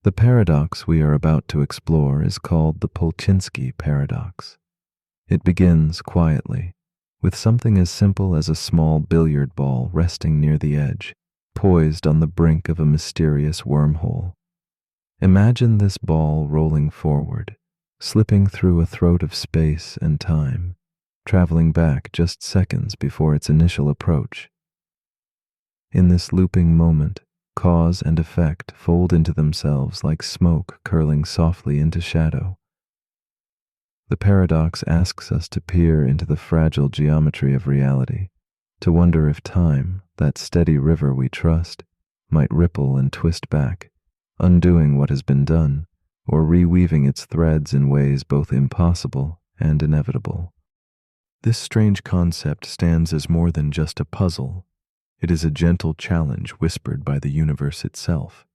The paradox we are about to explore is called the Polchinski Paradox. It begins quietly, with something as simple as a small billiard ball resting near the edge, poised on the brink of a mysterious wormhole. Imagine this ball rolling forward, slipping through a throat of space and time, traveling back just seconds before its initial approach. In this looping moment, cause and effect fold into themselves like smoke curling softly into shadow. The paradox asks us to peer into the fragile geometry of reality, to wonder if time, that steady river we trust, might ripple and twist back, undoing what has been done, or reweaving its threads in ways both impossible and inevitable. This strange concept stands as more than just a puzzle. It is a gentle challenge whispered by the universe itself.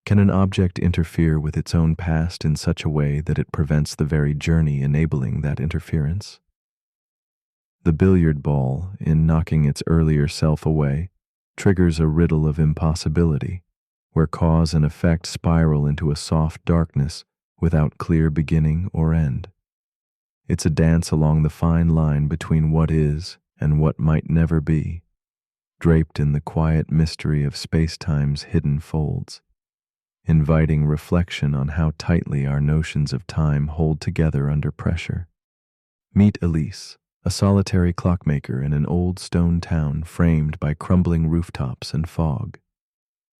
Can an object interfere with its own past in such a way that it prevents the very journey enabling that interference? The billiard ball, in knocking its earlier self away, triggers a riddle of impossibility, where cause and effect spiral into a soft darkness without clear beginning or end. It's a dance along the fine line between what is and what might never be, draped in the quiet mystery of space-time's hidden folds, inviting reflection on how tightly our notions of time hold together under pressure. Meet Elise, a solitary clockmaker in an old stone town framed by crumbling rooftops and fog.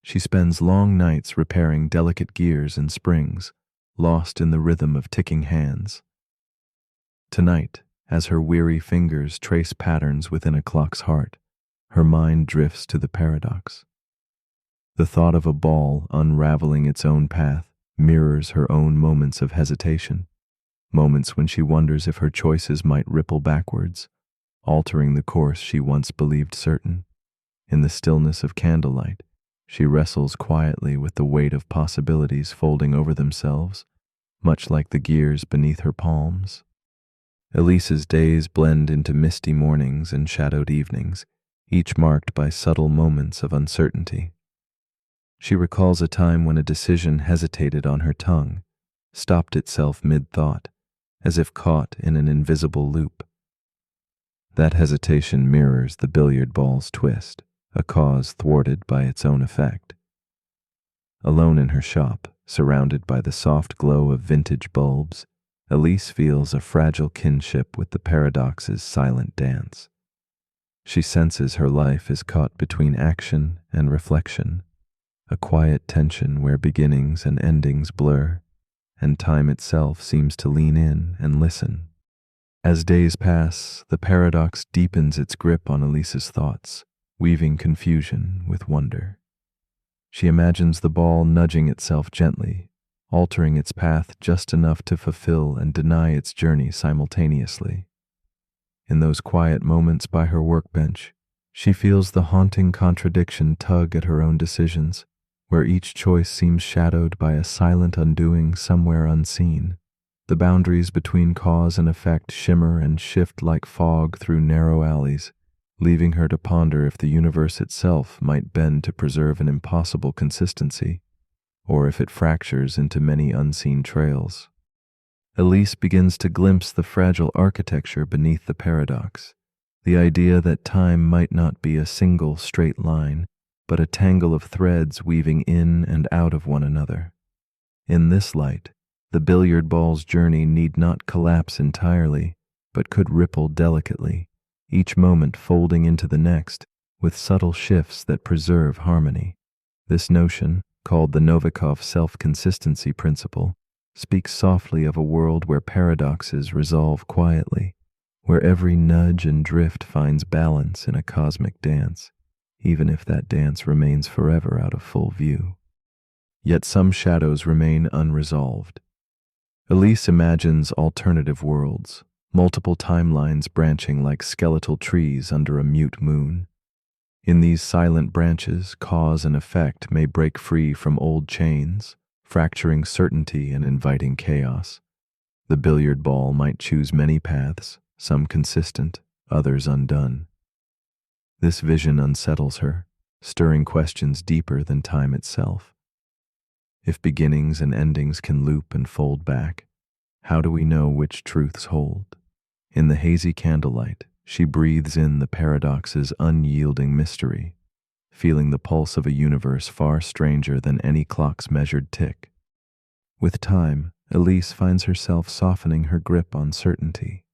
She spends long nights repairing delicate gears and springs, lost in the rhythm of ticking hands. Tonight, as her weary fingers trace patterns within a clock's heart, her mind drifts to the paradox. The thought of a ball unraveling its own path mirrors her own moments of hesitation, moments when she wonders if her choices might ripple backwards, altering the course she once believed certain. In the stillness of candlelight, she wrestles quietly with the weight of possibilities folding over themselves, much like the gears beneath her palms. Elise's days blend into misty mornings and shadowed evenings, each marked by subtle moments of uncertainty. She recalls a time when a decision hesitated on her tongue, stopped itself mid-thought, as if caught in an invisible loop. That hesitation mirrors the billiard ball's twist, a cause thwarted by its own effect. Alone in her shop, surrounded by the soft glow of vintage bulbs, Elise feels a fragile kinship with the paradox's silent dance. She senses her life is caught between action and reflection, a quiet tension where beginnings and endings blur, and time itself seems to lean in and listen. As days pass, the paradox deepens its grip on Elise's thoughts, weaving confusion with wonder. She imagines the ball nudging itself gently, altering its path just enough to fulfill and deny its journey simultaneously. In those quiet moments by her workbench, she feels the haunting contradiction tug at her own decisions, where each choice seems shadowed by a silent undoing somewhere unseen. The boundaries between cause and effect shimmer and shift like fog through narrow alleys, leaving her to ponder if the universe itself might bend to preserve an impossible consistency, or if it fractures into many unseen trails. Elise begins to glimpse the fragile architecture beneath the paradox, the idea that time might not be a single straight line, but a tangle of threads weaving in and out of one another. In this light, the billiard ball's journey need not collapse entirely, but could ripple delicately, each moment folding into the next, with subtle shifts that preserve harmony. This notion, called the Novikov self-consistency principle, speaks softly of a world where paradoxes resolve quietly, where every nudge and drift finds balance in a cosmic dance, even if that dance remains forever out of full view. Yet some shadows remain unresolved. Elise imagines alternative worlds, multiple timelines branching like skeletal trees under a mute moon. In these silent branches, cause and effect may break free from old chains, fracturing certainty and inviting chaos. The billiard ball might choose many paths, some consistent, others undone. This vision unsettles her, stirring questions deeper than time itself. If beginnings and endings can loop and fold back, how do we know which truths hold? In the hazy candlelight, she breathes in the paradox's unyielding mystery, feeling the pulse of a universe far stranger than any clock's measured tick. With time, Elise finds herself softening her grip on certainty.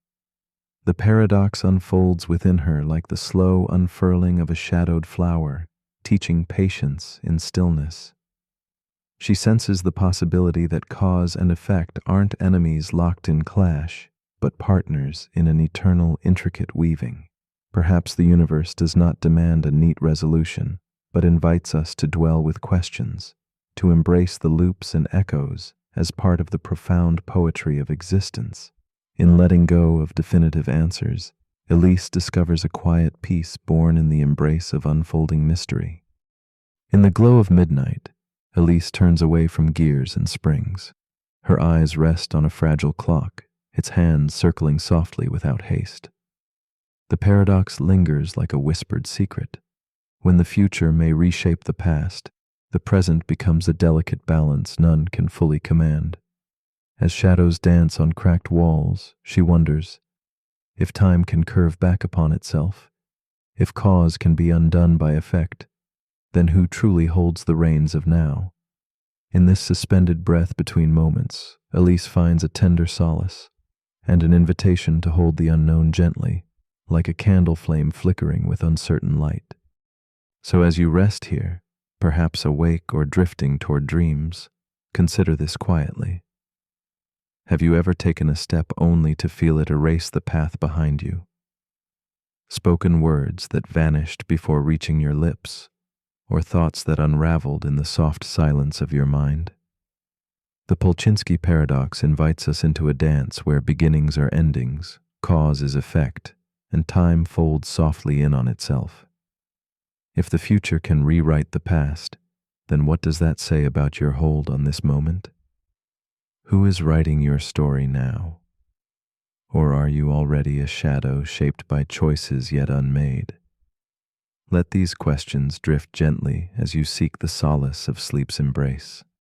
The paradox unfolds within her like the slow unfurling of a shadowed flower, teaching patience in stillness. She senses the possibility that cause and effect aren't enemies locked in clash, but partners in an eternal, intricate weaving. Perhaps the universe does not demand a neat resolution, but invites us to dwell with questions, to embrace the loops and echoes as part of the profound poetry of existence. In letting go of definitive answers, Elise discovers a quiet peace born in the embrace of unfolding mystery. In the glow of midnight, Elise turns away from gears and springs. Her eyes rest on a fragile clock, its hands circling softly without haste. The paradox lingers like a whispered secret. When the future may reshape the past, the present becomes a delicate balance none can fully command. As shadows dance on cracked walls, she wonders if time can curve back upon itself, if cause can be undone by effect, then who truly holds the reins of now? In this suspended breath between moments, Elise finds a tender solace and an invitation to hold the unknown gently, like a candle flame flickering with uncertain light. So as you rest here, perhaps awake or drifting toward dreams, consider this quietly. Have you ever taken a step only to feel it erase the path behind you? Spoken words that vanished before reaching your lips, or thoughts that unraveled in the soft silence of your mind? The Polchinski Paradox invites us into a dance where beginnings are endings, cause is effect, and time folds softly in on itself. If the future can rewrite the past, then what does that say about your hold on this moment? Who is writing your story now? Or are you already a shadow shaped by choices yet unmade? Let these questions drift gently as you seek the solace of sleep's embrace.